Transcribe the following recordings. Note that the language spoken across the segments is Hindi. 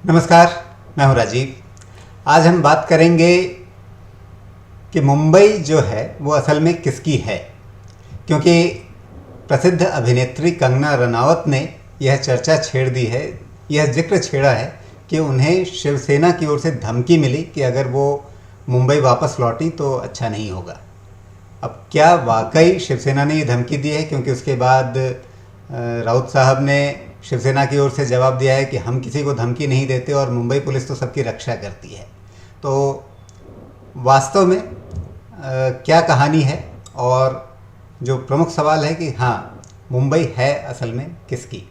नमस्कार, मैं हूं राजीव। आज हम बात करेंगे कि मुंबई जो है वो असल में किसकी है, क्योंकि प्रसिद्ध अभिनेत्री कंगना रनावत ने यह चर्चा छेड़ दी है, यह जिक्र छेड़ा है कि उन्हें शिवसेना की ओर से धमकी मिली कि अगर वो मुंबई वापस लौटी तो अच्छा नहीं होगा। अब क्या वाकई शिवसेना ने ये धमकी दी है? क्योंकि उसके बाद राउत साहब ने शिवसेना की ओर से जवाब दिया है कि हम किसी को धमकी नहीं देते और मुंबई पुलिस तो सबकी रक्षा करती है। तो वास्तव में क्या कहानी है, और जो प्रमुख सवाल है कि हाँ, मुंबई है असल में किसकी,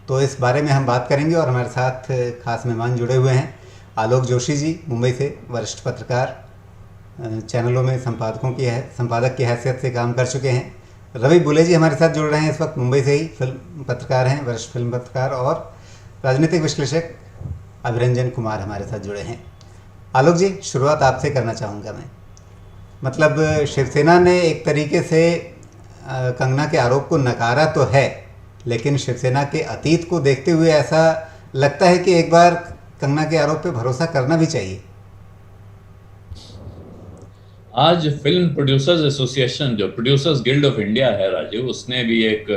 तो इस बारे में हम बात करेंगे। और हमारे साथ खास मेहमान जुड़े हुए हैं। आलोक जोशी जी, मुंबई से वरिष्ठ पत्रकार, चैनलों में संपादक की हैसियत से काम कर चुके हैं। रवि बुले जी हमारे साथ जुड़ रहे हैं इस वक्त, मुंबई से ही फिल्म पत्रकार हैं, वरिष्ठ फिल्म पत्रकार, और राजनीतिक विश्लेषक अभिरंजन कुमार हमारे साथ जुड़े हैं। आलोक जी, शुरुआत आपसे करना चाहूँगा मैं। मतलब शिवसेना ने एक तरीके से कंगना के आरोप को नकारा तो है, लेकिन शिवसेना के अतीत को देखते हुए ऐसा लगता है कि एक बार कंगना के आरोप पे भरोसा करना भी चाहिए। आज फिल्म प्रोड्यूसर्स एसोसिएशन, जो प्रोड्यूसर्स गिल्ड ऑफ इंडिया है राजीव, उसने भी एक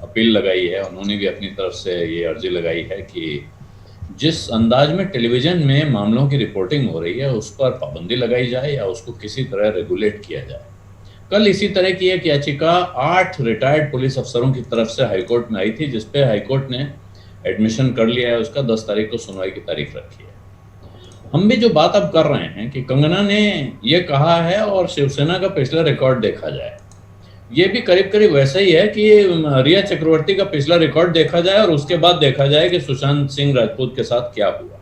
अपील लगाई है। उन्होंने भी अपनी तरफ से ये अर्जी लगाई है कि जिस अंदाज में टेलीविजन में मामलों की रिपोर्टिंग हो रही है उस पर पाबंदी लगाई जाए या उसको किसी तरह रेगुलेट किया जाए। कल इसी तरह की एक याचिका 8 रिटायर्ड पुलिस अफसरों की तरफ से हाईकोर्ट में आई थी, जिसपे हाईकोर्ट ने एडमिशन कर लिया है। उसका 10 तारीख को सुनवाई की तारीख रखी है। हम भी जो बात अब कर रहे हैं कि कंगना ने ये कहा है और शिवसेना का पिछला रिकॉर्ड देखा जाए, ये भी करीब करीब वैसा ही है कि रिया चक्रवर्ती का पिछला रिकॉर्ड देखा जाए और उसके बाद देखा जाए कि सुशांत सिंह राजपूत के साथ क्या हुआ।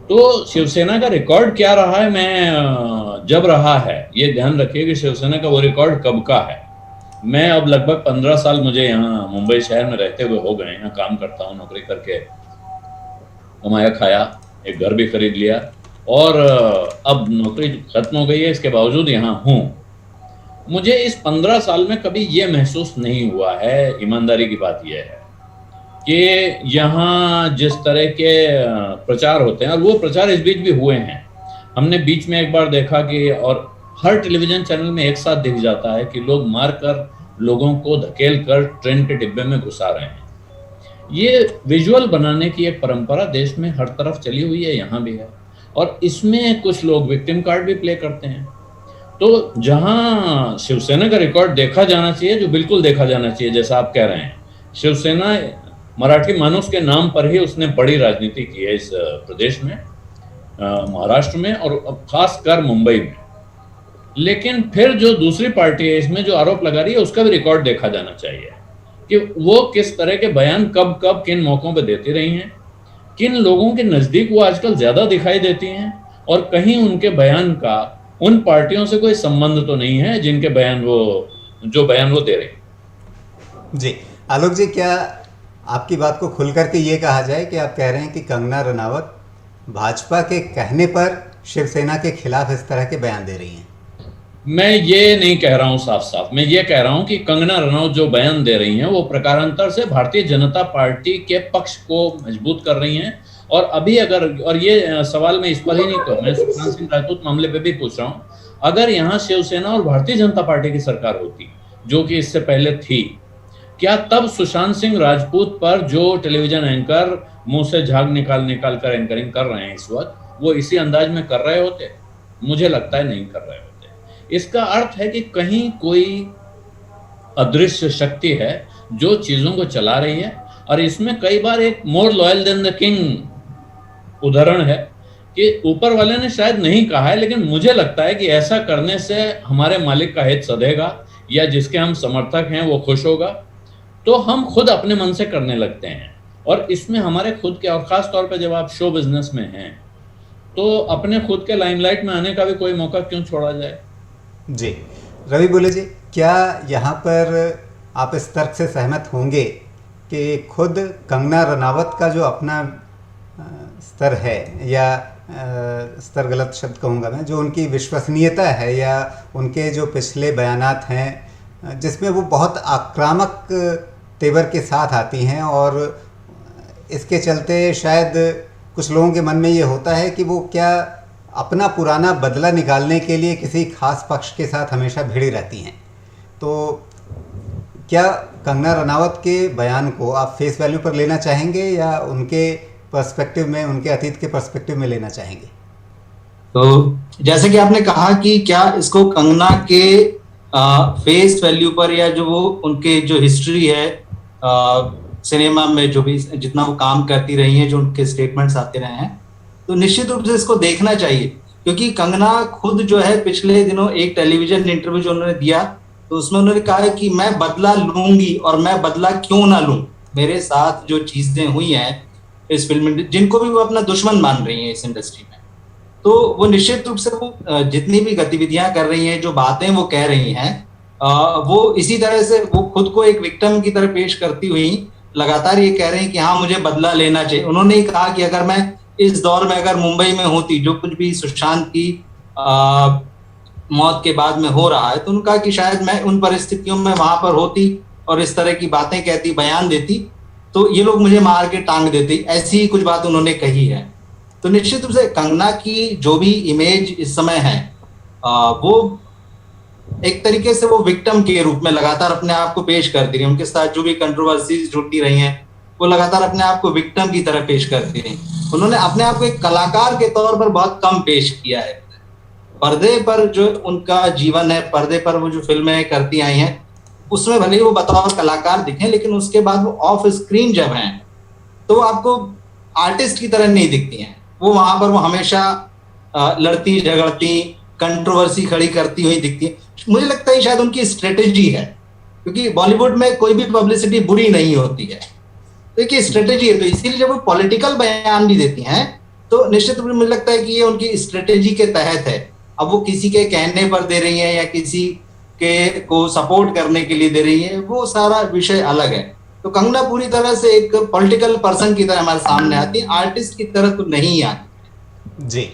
तो शिवसेना का रिकॉर्ड क्या रहा है, मैं जब रहा है, ये ध्यान रखिए कि शिवसेना का वो रिकॉर्ड कब का है। मैं अब लगभग 15 साल मुझे यहाँ मुंबई शहर में रहते हुए हो गए। यहाँ काम करता हूँ, नौकरी करके कमाया खाया, एक घर भी खरीद लिया, और अब नौकरी खत्म हो गई है, इसके बावजूद यहाँ हूँ। मुझे इस 15 साल में कभी ये महसूस नहीं हुआ है, ईमानदारी की बात यह है कि यहाँ जिस तरह के प्रचार होते हैं, और वो प्रचार इस बीच भी हुए हैं। हमने बीच में एक बार देखा कि, और हर टेलीविजन चैनल में एक साथ दिख जाता है कि लोग मारकर लोगों को धकेल कर ट्रेन के डिब्बे में घुसा रहे हैं। ये विजुअल बनाने की एक परंपरा देश में हर तरफ चली हुई है, यहाँ भी है, और इसमें कुछ लोग विक्टिम कार्ड भी प्ले करते हैं। तो जहां शिवसेना का रिकॉर्ड देखा जाना चाहिए, जो बिल्कुल देखा जाना चाहिए, जैसा आप कह रहे हैं, शिवसेना मराठी मानुस के नाम पर ही उसने बड़ी राजनीति की है इस प्रदेश में, महाराष्ट्र में, और खास कर मुंबई में। लेकिन फिर जो दूसरी पार्टी है इसमें जो आरोप लगा रही है, उसका भी रिकॉर्ड देखा जाना चाहिए कि वो किस तरह के बयान कब कब किन मौकों पे देती रही हैं, किन लोगों के नजदीक वो आजकल ज्यादा दिखाई देती हैं, और कहीं उनके बयान का उन पार्टियों से कोई संबंध तो नहीं है जिनके बयान वो दे रही। जी आलोक जी, क्या आपकी बात को खुल करके ये कहा जाए कि आप कह रहे हैं कि कंगना रनावत भाजपा के कहने पर शिवसेना के खिलाफ इस तरह के बयान दे रही हैं? मैं ये नहीं कह रहा हूं साफ साफ, मैं ये कह रहा हूं कि कंगना रनौत जो बयान दे रही हैं वो प्रकारांतर से भारतीय जनता पार्टी के पक्ष को मजबूत कर रही हैं। और अभी अगर, और ये सवाल मैं इस पर ही नहीं कर, मैं सुशांत सिंह राजपूत मामले पे भी पूछ रहा हूं, अगर यहाँ शिवसेना और भारतीय जनता पार्टी की सरकार होती, जो कि इससे पहले थी, क्या तब सुशांत सिंह राजपूत पर जो टेलीविजन एंकर मुंह से झाग निकाल निकाल कर एंकरिंग कर रहे हैं इस वक्त, वो इसी अंदाज में कर रहे होते? मुझे लगता है नहीं कर रहे होते। इसका अर्थ है कि कहीं कोई अदृश्य शक्ति है जो चीजों को चला रही है। और इसमें कई बार एक more loyal than the king उदाहरण है कि ऊपर वाले ने शायद नहीं कहा है, लेकिन मुझे लगता है कि ऐसा करने से हमारे मालिक का हित सधेगा, या जिसके हम समर्थक हैं वो खुश होगा, तो हम खुद अपने मन से करने लगते हैं। और इसमें हमारे खुद के, और खास तौर पर जब आप शो बिजनेस में हैं, तो अपने खुद के लाइमलाइट में आने का भी कोई मौका क्यों छोड़ा जाए। जी रवि बोले जी, क्या यहाँ पर आप इस तर्क से सहमत होंगे कि खुद कंगना रनावत का जो अपना स्तर है, या स्तर गलत शब्द कहूँगा मैं, जो उनकी विश्वसनीयता है या उनके जो पिछले बयानात हैं जिसमें वो बहुत आक्रामक तेवर के साथ आती हैं, और इसके चलते शायद कुछ लोगों के मन में ये होता है कि वो क्या अपना पुराना बदला निकालने के लिए किसी खास पक्ष के साथ हमेशा भिड़ी रहती हैं। तो क्या कंगना रनावत के बयान को आप फेस वैल्यू पर लेना चाहेंगे या उनके पर्सपेक्टिव में, उनके अतीत के पर्सपेक्टिव में लेना चाहेंगे? तो जैसे कि आपने कहा कि क्या इसको कंगना के फेस वैल्यू पर या जो वो उनके जो हिस्ट्री है सिनेमा में जो भी जितना वो काम करती रही हैं, जो उनके स्टेटमेंट्स आते रहे हैं, तो निश्चित रूप से इसको देखना चाहिए। क्योंकि कंगना खुद जो है पिछले दिनों एक टेलीविजन इंटरव्यू जो उन्होंने दिया तो उसमें उन्होंने कहा है कि मैं बदला लूंगी और मैं बदला क्यों ना लूं, मेरे साथ जो चीजें हुई हैं इस फिल्म में, जिनको भी वो अपना दुश्मन मान रही हैं इस इंडस्ट्री में, तो वो निश्चित रूप से वो जितनी भी गतिविधियां कर रही हैं, जो बातें वो कह रही हैं, वो इसी तरह से वो खुद को एक विक्टिम की तरह पेश करती हुई लगातार ये कह रहे हैं कि हाँ मुझे बदला लेना चाहिए। उन्होंने ही कहा कि अगर मैं इस दौर में अगर मुंबई में होती, जो कुछ भी सुशांत की मौत के बाद में हो रहा है, तो उनका कि शायद मैं उन परिस्थितियों में वहां पर होती और इस तरह की बातें कहती, बयान देती, तो ये लोग मुझे मार के टांग देते। ऐसी ही कुछ बात उन्होंने कही है। तो निश्चित रूप से कंगना की जो भी इमेज इस समय है वो एक तरीके से वो विक्टिम के रूप में लगातार अपने आप को पेश करती रही। उनके साथ जो भी कंट्रोवर्सीज जुड़ती रही हैं वो लगातार अपने आप को विक्टिम की तरह पेश करती रही। उन्होंने अपने आप को एक कलाकार के तौर पर बहुत कम पेश किया है। पर्दे पर जो उनका जीवन है, पर्दे पर वो जो फिल्में करती आई हैं, उसमें भले ही वो बतौर कलाकार दिखे, लेकिन उसके बाद वो ऑफ स्क्रीन जब हैं तो आपको आर्टिस्ट की तरह नहीं दिखती हैं। वो वहां पर वो हमेशा लड़ती झगड़ती, कंट्रोवर्सी खड़ी करती हुई दिखती है। मुझे लगता है शायद उनकी स्ट्रेटेजी है, क्योंकि बॉलीवुड में कोई भी पब्लिसिटी बुरी नहीं होती है, तो एक स्ट्रेटेजी है। तो इसीलिए जब वो पॉलिटिकल बयान भी देती हैं तो निश्चित रूप से मुझे लगता है कि ये उनकी स्ट्रेटेजी के तहत है। अब वो किसी के कहने पर दे रही हैं या किसी के को सपोर्ट करने के लिए दे रही है, वो सारा विषय अलग है। तो कंगना पूरी तरह से एक पॉलिटिकल पर्सन की तरह हमारे सामने आती है, आर्टिस्ट की तरह तो नहीं आती। जी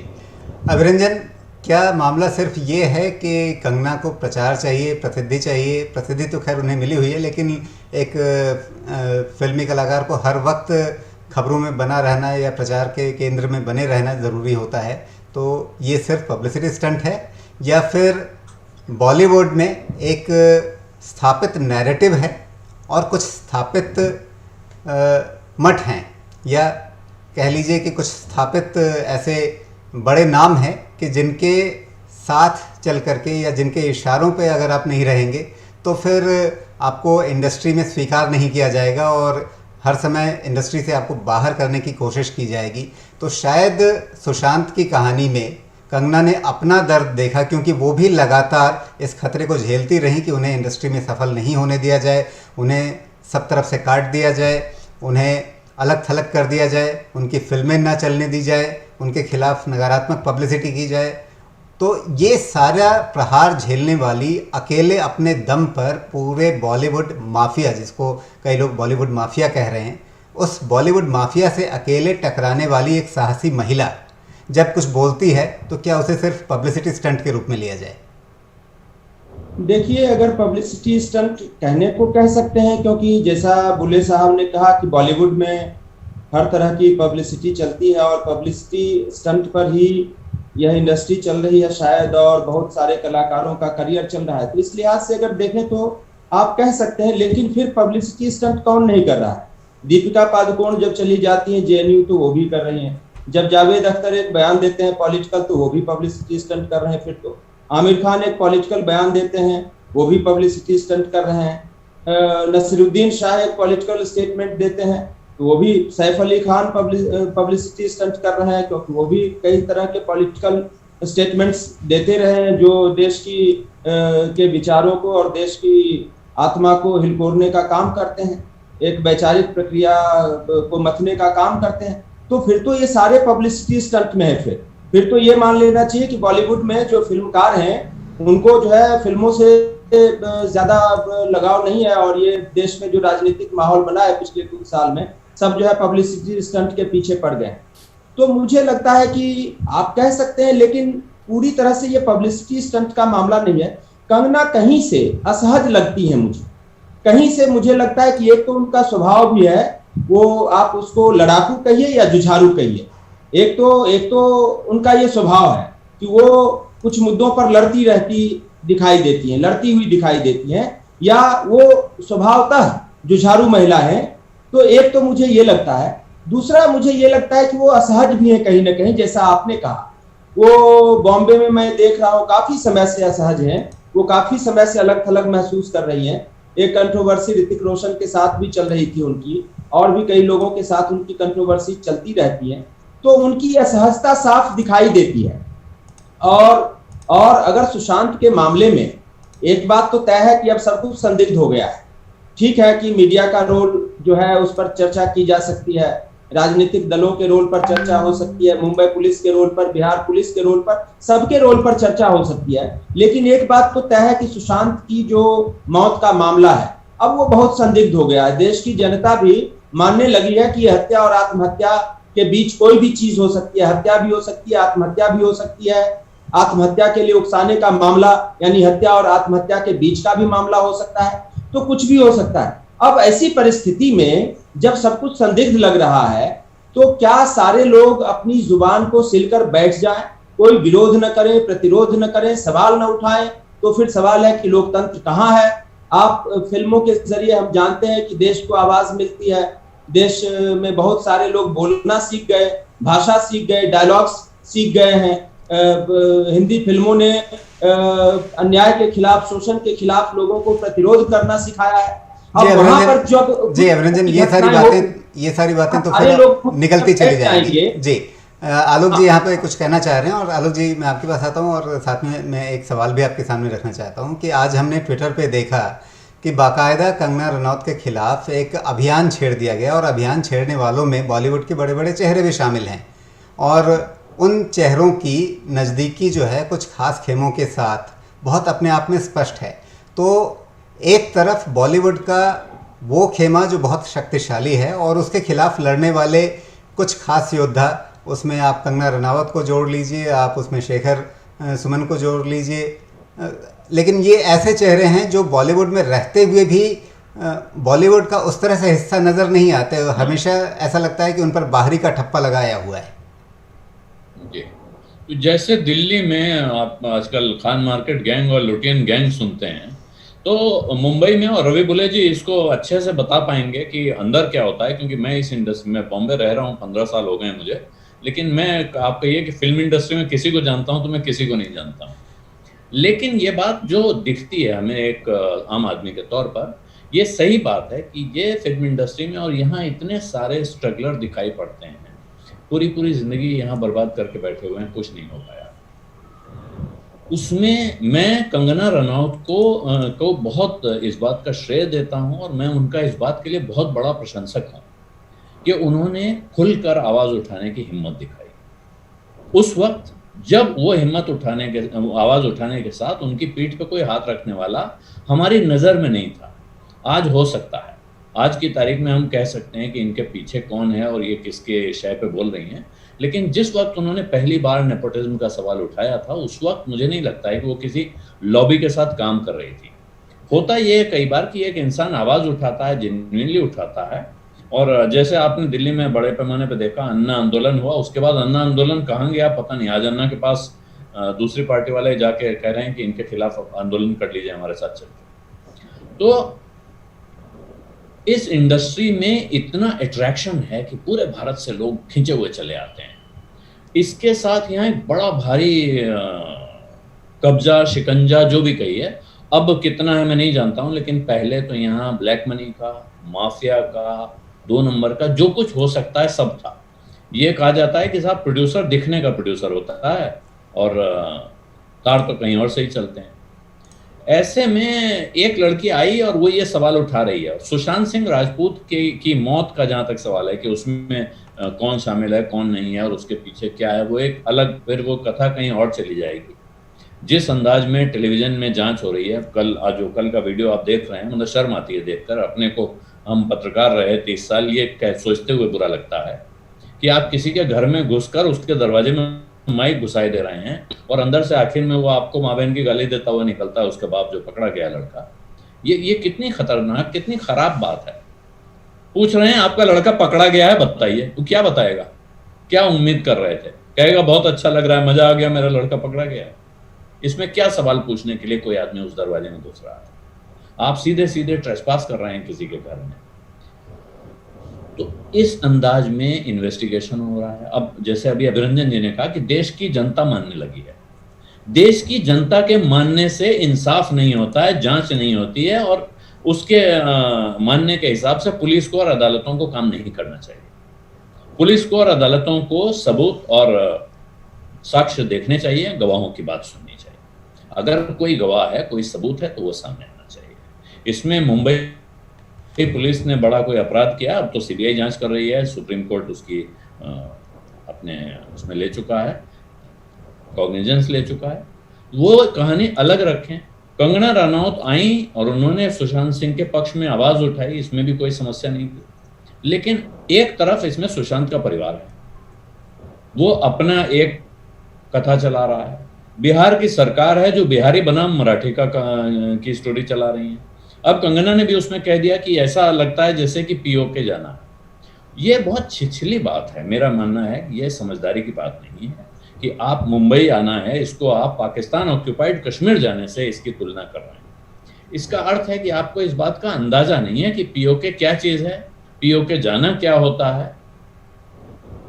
अभिरंजन, क्या मामला सिर्फ ये है कि कंगना को प्रचार चाहिए, प्रसिद्धि चाहिए? प्रसिद्धि तो खैर उन्हें मिली हुई है, लेकिन एक फिल्मी कलाकार को हर वक्त खबरों में बना रहना या प्रचार के केंद्र में बने रहना ज़रूरी होता है। तो ये सिर्फ पब्लिसिटी स्टंट है या फिर बॉलीवुड में एक स्थापित नैरेटिव है और कुछ स्थापित मठ हैं, या कह लीजिए कि कुछ स्थापित ऐसे बड़े नाम हैं कि जिनके साथ चल करके या जिनके इशारों पे अगर आप नहीं रहेंगे तो फिर आपको इंडस्ट्री में स्वीकार नहीं किया जाएगा और हर समय इंडस्ट्री से आपको बाहर करने की कोशिश की जाएगी। तो शायद सुशांत की कहानी में कंगना ने अपना दर्द देखा, क्योंकि वो भी लगातार इस खतरे को झेलती रही कि उन्हें इंडस्ट्री में सफल नहीं होने दिया जाए, उन्हें सब तरफ से काट दिया जाए, उन्हें अलग थलग कर दिया जाए, उनकी फिल्में ना चलने दी जाए, उनके खिलाफ नकारात्मक पब्लिसिटी की जाए। तो ये सारा प्रहार झेलने वाली अकेले अपने दम पर पूरे बॉलीवुड माफिया, जिसको कई लोग बॉलीवुड माफिया कह रहे हैं, उस बॉलीवुड माफिया से अकेले टकराने वाली एक साहसी महिला जब कुछ बोलती है तो क्या उसे सिर्फ पब्लिसिटी स्टंट के रूप में लिया जाए? देखिए, अगर पब्लिसिटी स्टंट कहने को कह सकते हैं, क्योंकि जैसा बुल्ले साहब ने कहा कि बॉलीवुड में हर तरह की पब्लिसिटी चलती है और पब्लिसिटी स्टंट पर ही यह इंडस्ट्री चल रही है शायद, और बहुत सारे कलाकारों का करियर चल रहा है। तो इस लिहाज से अगर देखें तो आप कह सकते हैं, लेकिन फिर पब्लिसिटी स्टंट कौन नहीं कर रहा है? दीपिका पादुकोण जब चली जाती हैं जेएनयू तो वो भी कर रही हैं, जब जावेद अख्तर एक बयान देते हैं पॉलिटिकल तो वो भी पब्लिसिटी स्टंट कर रहे हैं, फिर तो आमिर खान एक पॉलिटिकल बयान देते हैं वो भी पब्लिसिटी स्टंट कर रहे हैं, नसीरुद्दीन शाह एक पॉलिटिकल स्टेटमेंट देते हैं तो वो भी, सैफ अली खान पब्लिसिटी स्टंट कर रहे हैं क्योंकि वो भी कई तरह के पॉलिटिकल स्टेटमेंट्स देते रहे हैं जो देश की के विचारों को और देश की आत्मा को हिलकोरने का काम करते हैं, एक वैचारिक प्रक्रिया को मथने का काम करते हैं। तो फिर तो ये सारे पब्लिसिटी स्टंट में है। फिर तो ये मान लेना चाहिए कि बॉलीवुड में जो फिल्मकार हैं उनको जो है फिल्मों से ज्यादा लगाव नहीं है, और ये देश में जो राजनीतिक माहौल बना है पिछले कुछ साल में, सब जो है पब्लिसिटी स्टंट के पीछे पड़ गए। तो मुझे लगता है कि आप कह सकते हैं, लेकिन पूरी तरह से ये पब्लिसिटी स्टंट का मामला नहीं है। कंगना कहीं से असहज लगती है मुझे, कहीं से मुझे लगता है कि एक तो उनका स्वभाव भी है, वो आप उसको लड़ाकू कहिए या जुझारू कहिए, एक तो उनका ये स्वभाव है कि वो कुछ मुद्दों पर लड़ती हुई दिखाई देती हैं, या वो स्वभावतः जुझारू महिला है। तो एक तो मुझे ये लगता है, दूसरा मुझे ये लगता है कि वो असहज भी है कहीं ना कहीं, जैसा आपने कहा। वो बॉम्बे में मैं देख रहा हूँ काफी समय से असहज हैं, वो काफी समय से अलग थलग महसूस कर रही हैं। एक कंट्रोवर्सी ऋतिक रोशन के साथ भी चल रही थी उनकी, और भी कई लोगों के साथ उनकी कंट्रोवर्सी चलती रहती है। तो उनकी असहजता साफ दिखाई देती है। और अगर सुशांत के मामले में एक बात तो तय है कि अब सब कुछ संदिग्ध हो गया है। ठीक है कि मीडिया का रोल जो है उस पर चर्चा की जा सकती है, राजनीतिक दलों के रोल पर चर्चा हो सकती है, मुंबई पुलिस के रोल पर, बिहार पुलिस के रोल पर, सबके रोल पर चर्चा हो सकती है। लेकिन एक बात तो तय है कि सुशांत की जो मौत का मामला है अब वो बहुत संदिग्ध हो गया है। देश की जनता भी मानने लगी है कि हत्या और आत्महत्या के बीच कोई भी चीज हो सकती है। हत्या भी हो सकती है, आत्महत्या भी हो सकती है। आत्महत्या के लिए उकसाने का मामला, यानी हत्या और आत्महत्या के बीच का भी मामला हो सकता है। तो कुछ भी हो सकता है। अब ऐसी परिस्थिति में जब सब कुछ संदिग्ध लग रहा है, तो क्या सारे लोग अपनी जुबान को सिलकर बैठ जाएं, कोई विरोध न करें, प्रतिरोध न करें, सवाल न उठाएं? तो फिर सवाल है कि लोकतंत्र कहाँ है? आप फिल्मों के जरिए हम जानते हैं कि देश को आवाज मिलती है। देश में बहुत सारे लोग बोलना सीख गए, भाषा सीख गए, डायलॉग्स सीख गए हैं। हिंदी फिल्मों ने अन्याय के खिलाफ, शोषण के खिलाफ लोगों को प्रतिरोध करना सिखाया है। अब वहां पर जब जी अभिरंजन, ये सारी बातें तो फिर निकलती चली जाएंगी। जी आलोक जी यहाँ पे कुछ कहना चाह रहे हैं, और आलोक जी मैं आपके पास आता हूँ, और साथ में मैं एक सवाल भी आपके सामने रखना चाहता हूँ कि आज हमने ट्विटर पे देखा कि बाकायदा कंगना रनौत के खिलाफ एक अभियान छेड़ दिया गया, और अभियान छेड़ने वालों में बॉलीवुड के बड़े बड़े चेहरे भी शामिल हैं, और उन चेहरों की नज़दीकी जो है कुछ खास खेमों के साथ बहुत अपने आप में स्पष्ट है। तो एक तरफ बॉलीवुड का वो खेमा जो बहुत शक्तिशाली है, और उसके खिलाफ लड़ने वाले कुछ खास योद्धा, उसमें आप कंगना रनावत को जोड़ लीजिए, आप उसमें शेखर सुमन को जोड़ लीजिए, लेकिन ये ऐसे चेहरे हैं जो बॉलीवुड में रहते हुए भी बॉलीवुड का उस तरह से हिस्सा नज़र नहीं आते। हमेशा ऐसा लगता है कि उन पर बाहरी का ठप्पा लगाया हुआ है। जी, तो जैसे दिल्ली में आप आजकल खान मार्केट गैंग और लुटियन गैंग सुनते हैं, तो मुंबई में, और रवि बुले जी इसको अच्छे से बता पाएंगे कि अंदर क्या होता है, क्योंकि मैं इस इंडस्ट्री में बॉम्बे रह रहा हूँ, 15 साल हो गए मुझे। लेकिन मैं आप कहिए कि फिल्म इंडस्ट्री में किसी को जानता हूँ तो मैं किसी को नहीं जानता हूँ। लेकिन ये बात जो दिखती है हमें एक आम आदमी के तौर पर, ये सही बात है कि ये फिल्म इंडस्ट्री में, और यहाँ इतने सारे स्ट्रगलर दिखाई पड़ते हैं, पूरी जिंदगी यहाँ बर्बाद करके बैठे हुए हैं, कुछ नहीं हो पाया। उसमें मैं कंगना रनौत को बहुत इस बात का श्रेय देता हूँ, और मैं उनका इस बात के लिए बहुत बड़ा प्रशंसक हूँ कि उन्होंने खुलकर आवाज उठाने की हिम्मत दिखाई। उस वक्त जब वो आवाज उठाने के साथ उनकी पीठ पे कोई हाथ रखने वाला हमारी नजर में नहीं था। आज हो सकता है, आज की तारीख में हम कह सकते हैं कि इनके पीछे कौन है और ये किसके शय पे बोल रही हैं। लेकिन जिस वक्त उन्होंने पहली बार नेपोटिज्म का सवाल उठाया था, उस वक्त मुझे नहीं लगता है कि वो किसी लॉबी के साथ काम कर रही थी। होता ये है कई बार कि एक इंसान आवाज उठाता है, जेन्युइनली उठाता है, और जैसे आपने दिल्ली में बड़े पैमाने पे देखा, अन्ना आंदोलन हुआ, उसके बाद अन्ना आंदोलन कहाँ गया पता नहीं। आज अन्ना के पास दूसरी पार्टी वाले जाके कह रहे हैं कि इनके खिलाफ आंदोलन कर लीजिए, हमारे साथ चलकर। तो इस इंडस्ट्री में इतना अट्रैक्शन है कि पूरे भारत से लोग खींचे हुए चले आते हैं। इसके साथ यहाँ एक बड़ा भारी कब्जा, शिकंजा, जो भी कही है, अब कितना है मैं नहीं जानता हूँ, लेकिन पहले तो यहाँ ब्लैक मनी का, माफिया का, 2 नंबर का, जो कुछ हो सकता है सब था। ये कहा जाता है कि साहब प्रोड्यूसर दिखने का प्रोड्यूसर होता है, और तार तो कहीं और से ही चलते हैं। ऐसे में एक लड़की आई और वो ये सवाल उठा रही है। सुशांत सिंह राजपूत की मौत का जहाँ तक सवाल है कि उसमें कौन शामिल है, कौन नहीं है, और उसके पीछे क्या है, वो एक अलग, फिर वो कथा कहीं और चली जाएगी। जिस अंदाज में टेलीविजन में जांच हो रही है, कल का वीडियो आप देख रहे हैं, मतलब शर्म आती है देखकर। अपने को, हम पत्रकार रहे 30 साल, ये सोचते हुए बुरा लगता है कि आप किसी के घर में घुसकर उसके दरवाजे में माइक घुसाई दे रहे हैं, और अंदर से आखिर में वो आपको माँ बहन की गाली देता हुआ निकलता है, उसके बाप जो पकड़ा गया लड़का। ये कितनी खतरनाक, कितनी खराब बात है। पूछ रहे हैं आपका लड़का पकड़ा गया है, बताइए। तो क्या बताएगा? क्या उम्मीद कर रहे थे? कहेगा बहुत अच्छा लग रहा है, मजा आ गया, मेरा लड़का पकड़ा गया। इसमें क्या सवाल पूछने के लिए कोई आदमी उस दरवाजे में घुस रहा है? आप सीधे सीधे ट्रेसपास कर रहे हैं किसी के घर में। तो इस अंदाज में इन्वेस्टिगेशन हो रहा है। अब जैसे अभी अभिरंजन जी ने कहा कि देश की जनता मानने लगी है। देश की जनता के मानने से इंसाफ नहीं होता है, जांच नहीं होती है, और उसके मानने के हिसाब से पुलिस को और अदालतों को काम नहीं करना चाहिए। पुलिस को और अदालतों को सबूत और साक्ष्य देखने चाहिए, गवाहों की बात सुननी चाहिए। अगर कोई गवाह है, कोई सबूत है, तो वो सामने आना चाहिए। इसमें मुंबई पुलिस ने बड़ा कोई अपराध किया, अब तो सीबीआई जांच कर रही है, सुप्रीम कोर्ट उसकी अपने उसमें ले चुका है, कॉग्निजेंस ले चुका है। वो कहानी अलग रखें। कंगना रनौत आई और उन्होंने सुशांत सिंह के पक्ष में आवाज उठाई, इसमें भी कोई समस्या नहीं थी। लेकिन एक तरफ इसमें सुशांत का परिवार है, वो अपना एक कथा चला रहा है। बिहार की सरकार है जो बिहारी बनाम मराठी की स्टोरी चला रही है। अब कंगना ने भी उसमें कह दिया कि ऐसा लगता है जैसे कि पीओके जाना है। ये बहुत छिछली बात है। मेरा मानना है कि यह समझदारी की बात नहीं है कि आप मुंबई आना है, इसको आप पाकिस्तान ऑक्यूपाइड कश्मीर जाने से इसकी तुलना कर रहे हैं। इसका अर्थ है कि आपको इस बात का अंदाजा नहीं है कि पीओके क्या चीज है, पीओके जाना क्या होता है।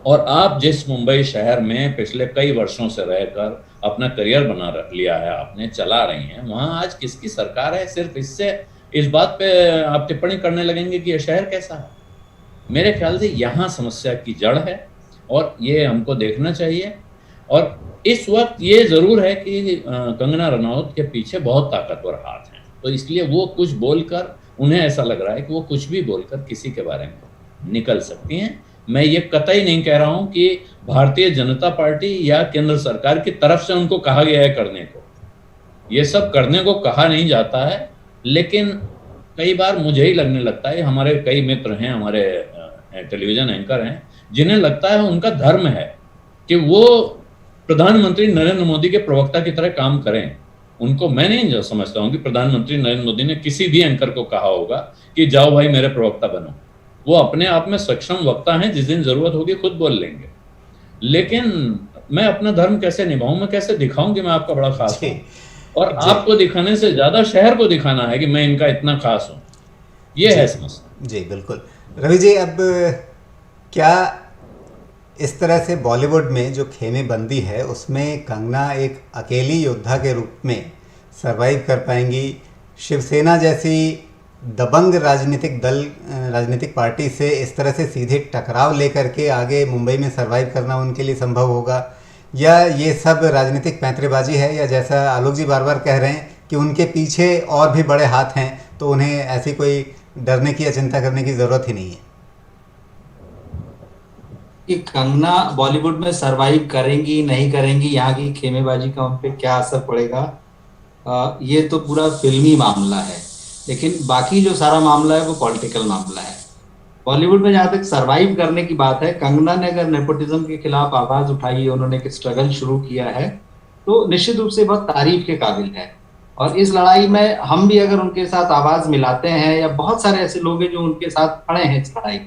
और आप जिस मुंबई शहर में पिछले कई वर्षों से रहकर अपना करियर बना लिया है, आपने चला रही हैं, वहां आज किसकी सरकार है? सिर्फ इससे इस बात पे आप टिप्पणी करने लगेंगे कि यह शहर कैसा है। मेरे ख्याल से यहाँ समस्या की जड़ है और ये हमको देखना चाहिए। और इस वक्त ये जरूर है कि कंगना रनौत के पीछे बहुत ताकतवर हाथ हैं, तो इसलिए वो कुछ बोलकर, उन्हें ऐसा लग रहा है कि वो कुछ भी बोलकर किसी के बारे में निकल सकती हैं। मैं ये कतई नहीं कह रहा हूं कि भारतीय जनता पार्टी या केंद्र सरकार की तरफ से उनको कहा गया है करने को, ये सब करने को कहा नहीं जाता है। लेकिन कई बार मुझे ही लगने लगता है, हमारे कई मित्र हैं, हमारे टेलीविजन एंकर हैं, जिन्हें लगता है उनका धर्म है कि वो प्रधानमंत्री नरेंद्र मोदी के प्रवक्ता की तरह काम करें। उनको मैं नहीं समझता हूं कि प्रधानमंत्री नरेंद्र मोदी ने किसी भी एंकर को कहा होगा कि जाओ भाई मेरे प्रवक्ता बनो। वो अपने आप में सक्षम वक्ता हैं, जिस दिन जरूरत होगी खुद बोल लेंगे। लेकिन मैं अपना धर्म कैसे निभाऊं, मैं कैसे दिखाऊं कि मैं आपका बड़ा खास हूं? और आपको दिखाने से ज्यादा शहर को दिखाना है कि मैं इनका इतना खास हूं। ये है समस्या। जी बिल्कुल। रवि जी, अब क्या इस तरह से बॉलीवुड में जो खेमेबंदी है उसमें कंगना एक अकेली योद्धा के रूप में सरवाइव कर पाएंगी? शिवसेना जैसी दबंग राजनीतिक पार्टी से इस तरह से सीधे टकराव लेकर के आगे मुंबई में सरवाइव करना उनके लिए संभव होगा, या ये सब राजनीतिक पैंतरेबाजी है, या जैसा आलोक जी बार बार कह रहे हैं कि उनके पीछे और भी बड़े हाथ हैं, तो उन्हें ऐसी कोई डरने की या चिंता करने की जरूरत ही नहीं है? कि कंगना बॉलीवुड में सरवाइव करेंगी नहीं करेंगी, यहाँ की खेमेबाजी का उन पे क्या असर पड़ेगा, ये तो पूरा फिल्मी मामला है। लेकिन बाकी जो सारा मामला है वो पॉलिटिकल मामला है। बॉलीवुड में जहाँ तक सरवाइव करने की बात है, कंगना ने अगर नेपोटिज्म के खिलाफ आवाज उठाई है, उन्होंने एक स्ट्रगल शुरू किया है, तो निश्चित रूप से बहुत तारीफ के काबिल है। और इस लड़ाई में हम भी अगर उनके साथ आवाज मिलाते हैं, या बहुत सारे ऐसे लोग हैं जो उनके साथ खड़े हैं इस लड़ाई,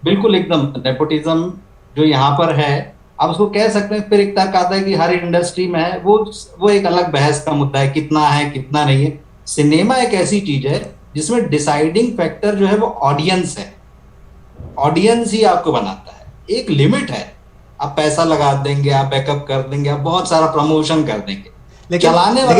बिल्कुल एकदम नेपोटिज्म जो यहाँ पर है, आप उसको कह सकते हैं। फिर एक तर्क आता है कि हर इंडस्ट्री में है, वो एक अलग बहस का मुद्दा है, कितना है कितना नहीं है। सिनेमा एक ऐसी चीज है जिसमें डिसाइडिंग फैक्टर जो है वो ऑडियंस है। ऑडियंस ही आपको बनाता है। एक लिमिट है, आप पैसा लगा देंगे, आप बैकअप कर देंगे, आप बहुत सारा प्रमोशन कर देंगे, लेकिन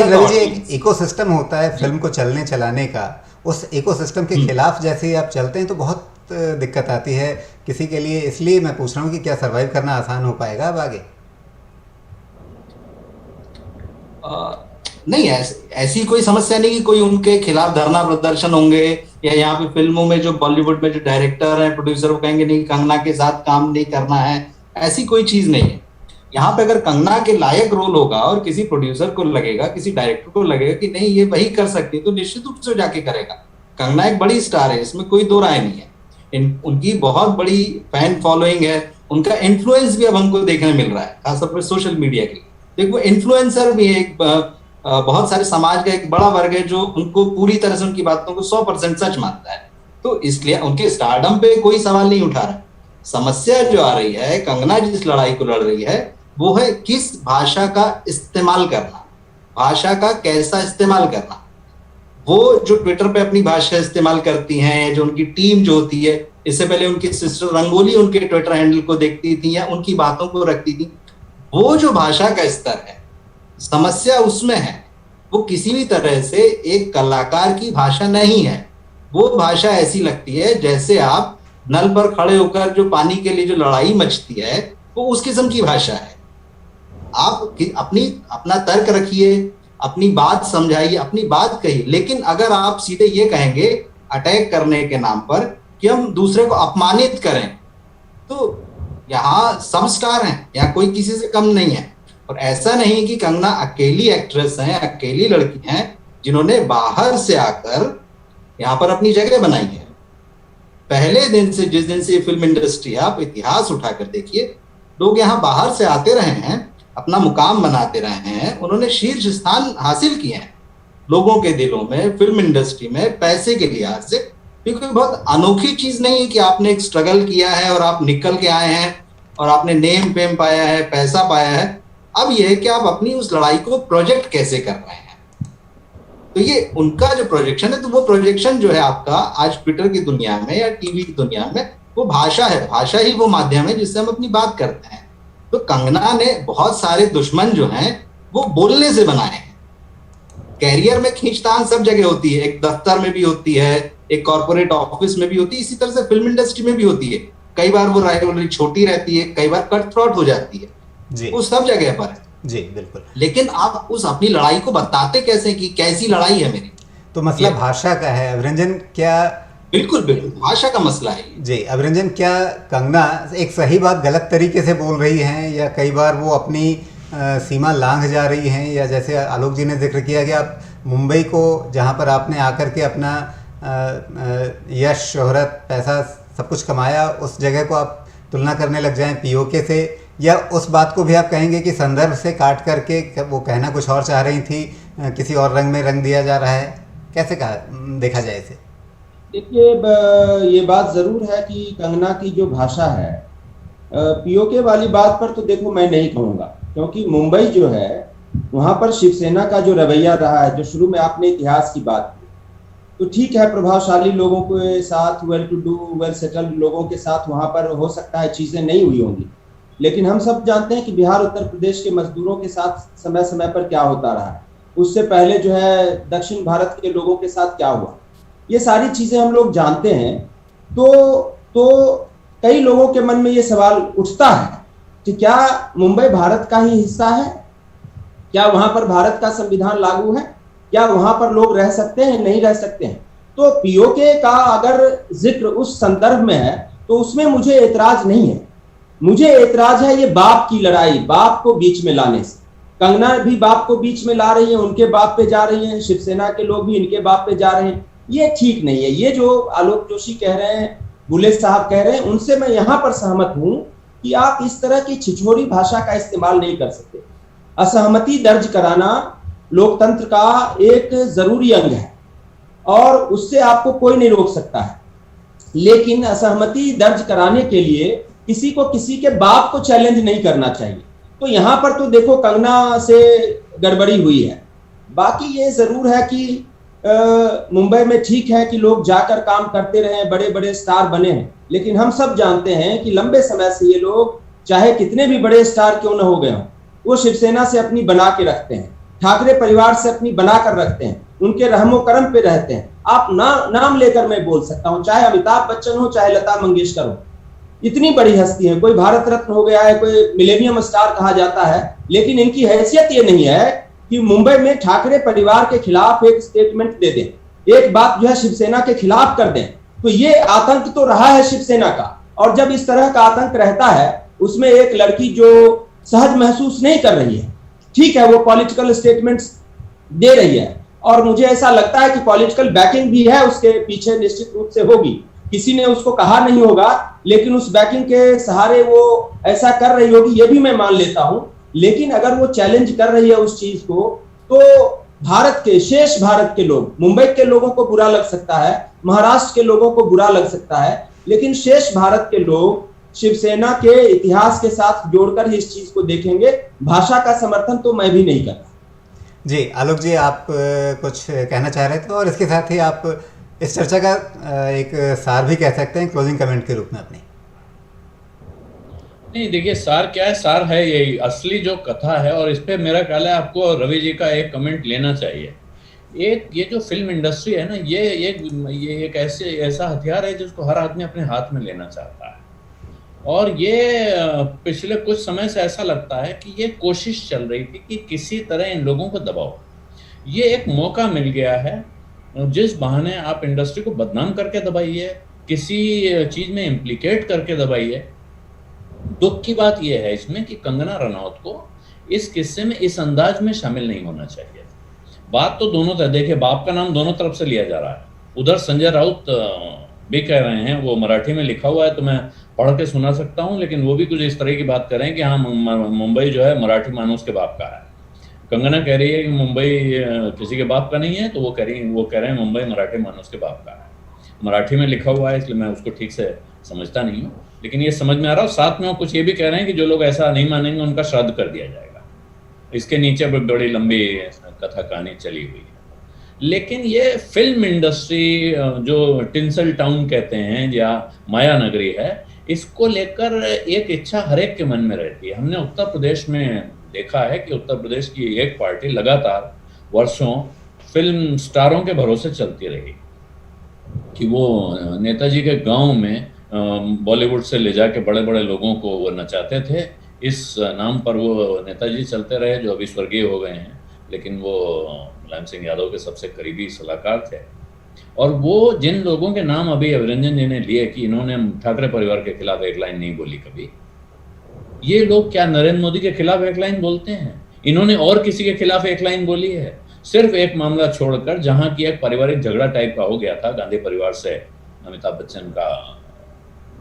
रवि जी एक इकोसिस्टम होता है फिल्म को चलाने का। उस इकोसिस्टम के खिलाफ जैसे ही आप चलते हैं तो बहुत दिक्कत आती है किसी के लिए। इसलिए मैं पूछ रहा हूँ कि क्या सरवाइव करना आसान हो पाएगा अब आगे? नहीं, ऐसी कोई समस्या नहीं कि कोई उनके खिलाफ धरना प्रदर्शन होंगे, या यहाँ पे फिल्मों में जो बॉलीवुड में जो डायरेक्टर है, प्रोड्यूसर, वो कहेंगे नहीं कंगना के साथ काम नहीं करना है। ऐसी कोई चीज नहीं है। यहाँ पे अगर कंगना के लायक रोल होगा और किसी प्रोड्यूसर को लगेगा, किसी डायरेक्टर को लगेगा कि नहीं ये वही कर सकती है, तो निश्चित रूप से जाके करेगा। कंगना एक बड़ी स्टार है, इसमें कोई दो राय नहीं है। उनकी बहुत बड़ी फैन फॉलोइंग है, उनका इन्फ्लुएंस भी अब हमको देखने मिल रहा है, खासतौर पर सोशल मीडिया के। देखो, इन्फ्लुएंसर भी एक बहुत सारे समाज का एक बड़ा वर्ग है जो उनको पूरी तरह से उनकी बातों को 100% सच मानता है। तो इसलिए उनके स्टारडम पे कोई सवाल नहीं उठा रहा है। समस्या जो आ रही है, कंगना जिस लड़ाई को लड़ रही है वो है किस भाषा का इस्तेमाल करना, भाषा का कैसा इस्तेमाल करना। वो जो ट्विटर पे अपनी भाषा इस्तेमाल करती हैं, जो उनकी टीम जो होती है, इससे पहले उनकी सिस्टर रंगोली उनके ट्विटर हैंडल को देखती थी या उनकी बातों को रखती थी, वो जो भाषा का स्तर है, समस्या उसमें है। वो किसी भी तरह से एक कलाकार की भाषा नहीं है। वो भाषा ऐसी लगती है जैसे आप नल पर खड़े होकर जो पानी के लिए जो लड़ाई मचती है, वो उस किस्म की भाषा है। आप अपना तर्क रखिए, अपनी बात समझाइए, अपनी बात कहिए, लेकिन अगर आप सीधे ये कहेंगे अटैक करने के नाम पर कि हम दूसरे को अपमानित करें, तो यहाँ सब स्टार हैं, यहाँ कोई किसी से कम नहीं है। और ऐसा नहीं कि कंगना अकेली एक्ट्रेस हैं, अकेली लड़की हैं जिन्होंने बाहर से आकर यहाँ पर अपनी जगह बनाई है। पहले दिन से, जिस दिन से ये फिल्म इंडस्ट्री है, आप इतिहास उठाकर देखिए, लोग यहाँ बाहर से आते रहे हैं, अपना मुकाम बनाते रहे हैं, उन्होंने शीर्ष स्थान हासिल किए हैं लोगों के दिलों में, फिल्म इंडस्ट्री में, पैसे के लिहाज से। क्योंकि बहुत अनोखी चीज नहीं है कि आपने एक स्ट्रगल किया है और आप निकल के आए हैं और आपने नेम फेम पाया है, पैसा पाया है। अब यह है कि आप अपनी उस लड़ाई को प्रोजेक्ट कैसे कर रहे हैं। तो ये उनका जो प्रोजेक्शन है, तो वो प्रोजेक्शन जो है आपका आज ट्विटर की दुनिया में या टीवी की दुनिया में, वो भाषा है। भाषा ही वो माध्यम है जिससे हम अपनी बात करते हैं। तो कंगना ने बहुत सारे दुश्मन जो हैं वो बोलने से बनाए हैं। कैरियर में खींचतान सब जगह होती है, एक दफ्तर में भी होती है, एक कॉर्पोरेट ऑफिस में भी होती है, इसी तरह से फिल्म इंडस्ट्री में भी होती है। कई बार वो राइवलरी छोटी रहती है, कई बार कट थ्रोट हो जाती है जी। वो सब जगह पर है जी, बिल्कुल। लेकिन आप उस अपनी लड़ाई को बताते कैसे कि कैसी लड़ाई है मेरी। तो मसला भाषा का है। अभिरंजन, क्या बिल्कुल बिल्कुल भाषा का मसला है जी। अभिरंजन, क्या कंगना एक सही बात गलत तरीके से बोल रही हैं, या कई बार वो अपनी सीमा लांघ जा रही हैं, या जैसे आलोक जी ने जिक्र किया कि आप मुंबई को, जहां पर आपने आकर के अपना यश, शोहरत, पैसा सब कुछ कमाया, उस जगह को आप तुलना करने लग जाएं पीओके से, या उस बात को भी आप कहेंगे कि संदर्भ से काट करके वो कहना कुछ और चाह रही थी, किसी और रंग में रंग दिया जा रहा है? कैसे देखा जाए इसे? देखिए, ये बात जरूर है कि कंगना की जो भाषा है, पीओके वाली बात पर तो देखो मैं नहीं कहूँगा, क्योंकि मुंबई जो है वहाँ पर शिवसेना का जो रवैया रहा है, जो शुरू में आपने इतिहास की बात की, तो ठीक है, प्रभावशाली लोगों के साथ, well to do, well settled लोगों के साथ वहाँ पर हो सकता है चीज़ें नहीं हुई होंगी, लेकिन हम सब जानते हैं कि बिहार, उत्तर प्रदेश के मजदूरों के साथ समय समय पर क्या होता रहा है। उससे पहले जो है दक्षिण भारत के लोगों के साथ क्या हुआ, ये सारी चीजें हम लोग जानते हैं। तो कई लोगों के मन में ये सवाल उठता है कि क्या मुंबई भारत का ही हिस्सा है? क्या वहां पर भारत का संविधान लागू है? क्या वहां पर लोग रह सकते हैं, नहीं रह सकते हैं? तो पीओके का अगर जिक्र उस संदर्भ में है तो उसमें मुझे एतराज नहीं है। मुझे एतराज है ये बाप की लड़ाई, बाप को बीच में लाने से। कंगना भी बाप को बीच में ला रही है, उनके बाप पे जा रही है, शिवसेना के लोग भी इनके बाप पे जा रहे हैं। ये ठीक नहीं है। ये जो आलोक जोशी कह रहे हैं, बुले साहब कह रहे हैं, उनसे मैं यहाँ पर सहमत हूँ कि आप इस तरह की छिछोरी भाषा का इस्तेमाल नहीं कर सकते। असहमति दर्ज कराना लोकतंत्र का एक जरूरी अंग है और उससे आपको कोई नहीं रोक सकता है, लेकिन असहमति दर्ज कराने के लिए किसी को किसी के बाप को चैलेंज नहीं करना चाहिए। तो यहाँ पर तो देखो कंगना से गड़बड़ी हुई है। बाकी ये जरूर है कि मुंबई में ठीक है कि लोग जाकर काम करते रहे, बड़े बड़े स्टार बने हैं, लेकिन हम सब जानते हैं कि लंबे समय से ये लोग चाहे कितने भी बड़े स्टार क्यों न हो गए हों, वो शिवसेना से अपनी बना के रखते हैं, ठाकरे परिवार से अपनी बना कर रखते हैं, उनके रहमो करम पे रहते हैं। आप नाम लेकर मैं बोल सकता हूँ, चाहे अमिताभ बच्चन हो, चाहे लता मंगेशकर हो, इतनी बड़ी हस्ती है, कोई भारत रत्न हो गया है, कोई मिलेनियम स्टार कहा जाता है, लेकिन इनकी हैसियत ये नहीं है कि मुंबई में ठाकरे परिवार के खिलाफ एक स्टेटमेंट दे दें, एक बात जो है शिवसेना के खिलाफ कर दें। तो ये आतंक तो रहा है शिवसेना का, और जब इस तरह का आतंक रहता है, उसमें एक लड़की जो सहज महसूस नहीं कर रही है, ठीक है, वो पॉलिटिकल स्टेटमेंट्स दे रही है, और मुझे ऐसा लगता है कि पॉलिटिकल बैकिंग भी है उसके पीछे, निश्चित रूप से होगी, किसी ने उसको कहा नहीं होगा, लेकिन उस बैकिंग के सहारे वो ऐसा कर रही होगी, ये भी मैं मान लेता हूं। लेकिन अगर वो चैलेंज कर रही है उस चीज को, तो भारत के, शेष भारत के लोग, मुंबई के लोगों को बुरा लग सकता है, महाराष्ट्र के लोगों को बुरा लग सकता है, लेकिन शेष भारत के लोग शिवसेना के इतिहास के साथ जोड़कर ही इस चीज को देखेंगे। भाषा का समर्थन तो मैं भी नहीं करता। जी आलोक जी, आप कुछ कहना चाह रहे थे और इसके साथ ही आप इस चर्चा का एक सार भी कह सकते हैं क्लोजिंग कमेंट के रूप में अपनी। नहीं देखिए, सार क्या है, सार है यही असली जो कथा है। और इस पे मेरा ख्याल है आपको रवि जी का एक कमेंट लेना चाहिए। एक ये जो फिल्म इंडस्ट्री है ना, ये एक ऐसा हथियार है जिसको हर आदमी अपने हाथ में लेना चाहता है। और ये पिछले कुछ समय से ऐसा लगता है कि ये कोशिश चल रही थी कि किसी तरह इन लोगों को दबाओ। ये एक मौका मिल गया है, जिस बहाने आप इंडस्ट्री को बदनाम करके दबाइए, किसी चीज में इम्प्लीकेट करके दबाइए। दुख की बात यह है इसमें कि कंगना रनौत को इस किस्से में इस अंदाज में शामिल नहीं होना चाहिए। बात तो दोनों तरह, देखिए बाप का नाम दोनों तरफ से लिया जा रहा है। उधर संजय राउत भी कह रहे हैं, वो मराठी में लिखा हुआ है तो मैं पढ़ के सुना सकता हूँ, लेकिन वो भी कुछ इस तरह की बात कर रहे हैं कि हाँ मुंबई जो है मराठी मानुस के बाप का है। कंगना कह रही है कि मुंबई किसी के बाप का नहीं है, तो वो कह रहे हैं मुंबई मराठी मानुस के बाप का है। मराठी में लिखा हुआ है इसलिए मैं उसको ठीक से समझता नहीं हूँ, लेकिन ये समझ में आ रहा है। साथ में वो कुछ ये भी कह रहे हैं कि जो लोग ऐसा नहीं मानेंगे उनका श्राद्ध कर दिया जाएगा। इसके नीचे बड़ी लंबी कथा कहानी चली हुई है। लेकिन ये फिल्म इंडस्ट्री जो टिंसल टाउन कहते हैं या माया नगरी है, इसको लेकर एक इच्छा हर एक के मन में रहती है। हमने उत्तर प्रदेश में देखा है कि उत्तर प्रदेश की एक पार्टी लगातार वर्षों फिल्म स्टारों के भरोसे चलती रही कि वो नेताजी के गांव में बॉलीवुड से ले जाके बड़े बड़े लोगों को वो नचाते थे। इस नाम पर वो नेताजी चलते रहे जो अभी स्वर्गीय हो गए हैं, लेकिन वो मुलायम सिंह यादव के सबसे करीबी सलाहकार थे। और वो जिन लोगों के नाम अभी अभिरंजन जी ने लिए कि इन्होंने ठाकरे परिवार के खिलाफ एक लाइन नहीं बोली कभी, ये लोग क्या नरेंद्र मोदी के खिलाफ एक लाइन बोलते हैं? इन्होंने और किसी के खिलाफ एक लाइन बोली है? सिर्फ एक मामला छोड़कर, जहां की एक पारिवारिक झगड़ा टाइप का हो गया था, गांधी परिवार से अमिताभ बच्चन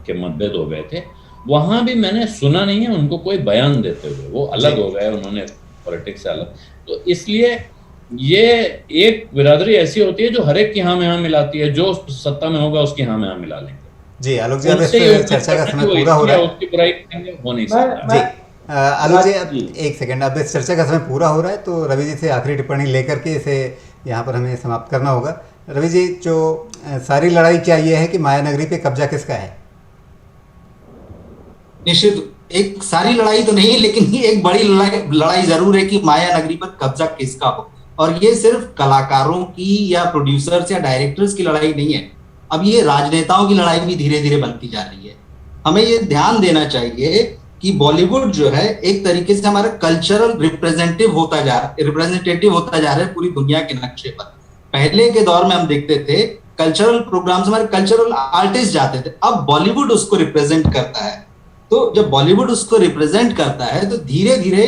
के मतभेद हो गए थे, वहां भी मैंने सुना नहीं है उनको कोई बयान देते हुए। वो अलग हो गए, उन्होंने पॉलिटिक्स से अलग। तो इसलिए ये एक बिरादरी ऐसी होती है जो हर एक की हाँ में हाँ मिलाती है, जो सत्ता में होगा उसकी हाँ में हाँ मिला लेंगे। जी आलोक जी, अब इस चर्चा का समय पूरा हो रहा है। उसकी बुराई हो नहीं सकता। जी आलोक जी, अब एक सेकंड, अब इस चर्चा का समय पूरा हो रहा है तो रवि जी से आखिरी टिप्पणी लेकर के इसे यहाँ पर हमें समाप्त करना होगा। रवि जी, जो सारी लड़ाई क्या ये है कि माया नगरी पे कब्जा किसका है? निश्चित एक सारी लड़ाई तो नहीं, लेकिन ये एक बड़ी लड़ाई जरूर है कि माया नगरी पर कब्जा किसका हो। और ये सिर्फ कलाकारों की या प्रोड्यूसर्स या डायरेक्टर्स की लड़ाई नहीं है, अब ये राजनेताओं की लड़ाई भी धीरे धीरे बनती जा रही है। हमें ये ध्यान देना चाहिए कि बॉलीवुड जो है एक तरीके से हमारा कल्चरल रिप्रेजेंटेटिव होता जा रहा है पूरी दुनिया के नक्शे पर। पहले के दौर में हम देखते थे कल्चरल प्रोग्राम्स, हमारे कल्चरल आर्टिस्ट जाते थे, अब बॉलीवुड उसको रिप्रेजेंट करता है। तो जब बॉलीवुड उसको रिप्रेजेंट करता है तो धीरे धीरे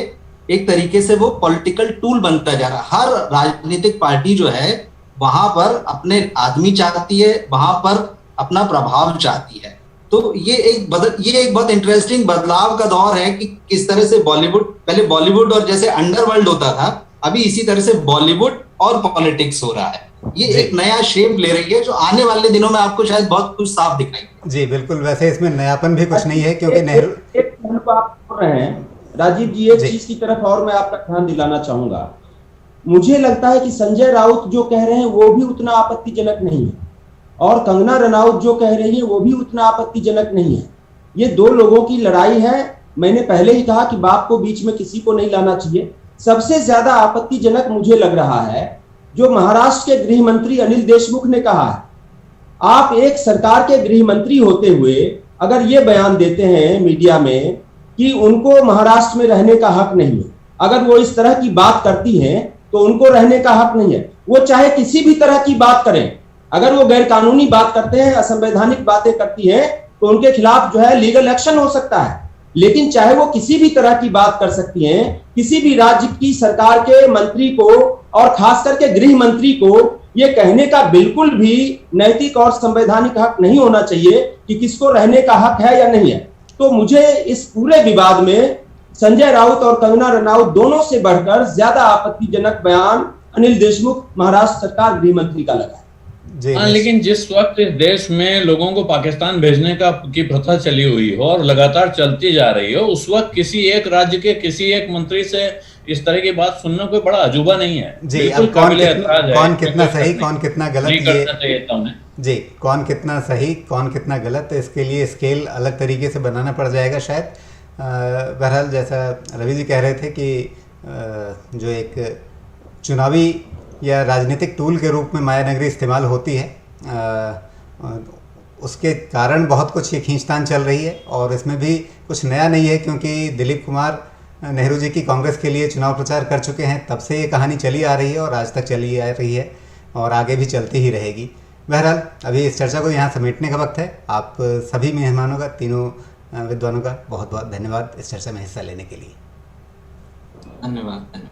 एक तरीके से वो पॉलिटिकल टूल बनता जा रहा है। हर राजनीतिक पार्टी जो है वहां पर अपने आदमी चाहती है, वहां पर अपना प्रभाव चाहती है। तो ये एक बहुत इंटरेस्टिंग बदलाव का दौर है कि किस तरह से बॉलीवुड, पहले बॉलीवुड और जैसे अंडरवर्ल्ड होता था, अभी इसी तरह से बॉलीवुड और पॉलिटिक्स हो रहा है। ये एक नया शेप ले रही है जो आने वाले दिनों में आपको शायद बहुत कुछ साफ दिखाई। जी बिल्कुल, वैसे इसमें नयापन भी कुछ नहीं है क्योंकि नेहरू आप बोल रहे हैं राजीव जी, एक चीज की तरफ और मैं आपका ध्यान दिलाना चाहूंगा। मुझे लगता है कि संजय राउत जो कह रहे हैं वो भी उतना आपत्तिजनक नहीं है, और कंगना रनौत जो कह रही है वो भी उतना आपत्तिजनक नहीं है। ये दो लोगों की लड़ाई है। मैंने पहले ही कहा कि बाप को बीच में किसी को नहीं लाना चाहिए। सबसे ज्यादा आपत्तिजनक मुझे लग रहा है जो महाराष्ट्र के गृह मंत्री अनिल देशमुख ने कहा है। आप एक सरकार के गृह मंत्री होते हुए अगर ये बयान देते हैं मीडिया में कि उनको महाराष्ट्र में रहने का हक नहीं है, अगर वो इस तरह की बात करती हैं तो उनको रहने का हक नहीं है। वो चाहे किसी भी तरह की बात करें, अगर वो गैर कानूनी बात करते हैं, असंवैधानिक बातें करती हैं, तो उनके खिलाफ जो है लीगल एक्शन हो सकता है। लेकिन चाहे वो किसी भी तरह की बात कर सकती हैं, किसी भी राज्य की सरकार के मंत्री को और खास करके गृह मंत्री को ये कहने का बिल्कुल भी नैतिक और संवैधानिक हक नहीं होना चाहिए कि किसको रहने का हक है या नहीं है। तो मुझे इस पूरे विवाद में संजय राउत और कंगना रनौत दोनों से बढ़कर ज्यादा आपत्तिजनक बयान अनिल देशमुख महाराष्ट्र सरकार गृह मंत्री का लगा है। जी हाँ, लेकिन जिस वक्त इस देश में लोगों को पाकिस्तान भेजने की प्रथा चली हुई हो और लगातार चलती जा रही हो, उस वक्त किसी एक राज्य के किसी एक मंत्री से इस तरह की बात सुनना कोई बड़ा अजूबा नहीं है। जी, बिल्कुल अब कौन काबिले कितना एतराज है, कौन इसमें कितना कोई सही शक कौन कितना गलत, नहीं ये करना चाहिए था उन्हें। जी, कौन कितना सही कौन कितना गलत, इसके लिए स्केल अलग तरीके से बनाना पड़ जाएगा शायद। बहरहाल जैसा रवि जी कह रहे थे कि जो एक चुनावी या राजनीतिक टूल के रूप में माया नगरी इस्तेमाल होती है, उसके कारण बहुत कुछ ये खींचतान चल रही है और इसमें भी कुछ नया नहीं है, क्योंकि दिलीप कुमार नेहरू जी की कांग्रेस के लिए चुनाव प्रचार कर चुके हैं, तब से ये कहानी चली आ रही है और आज तक चली आ रही है और आगे भी चलती ही रहेगी। बहरहाल अभी इस चर्चा को यहाँ समेटने का वक्त है। आप सभी मेहमानों का, तीनों विद्वानों का बहुत बहुत धन्यवाद इस चर्चा में हिस्सा लेने के लिए। धन्यवाद।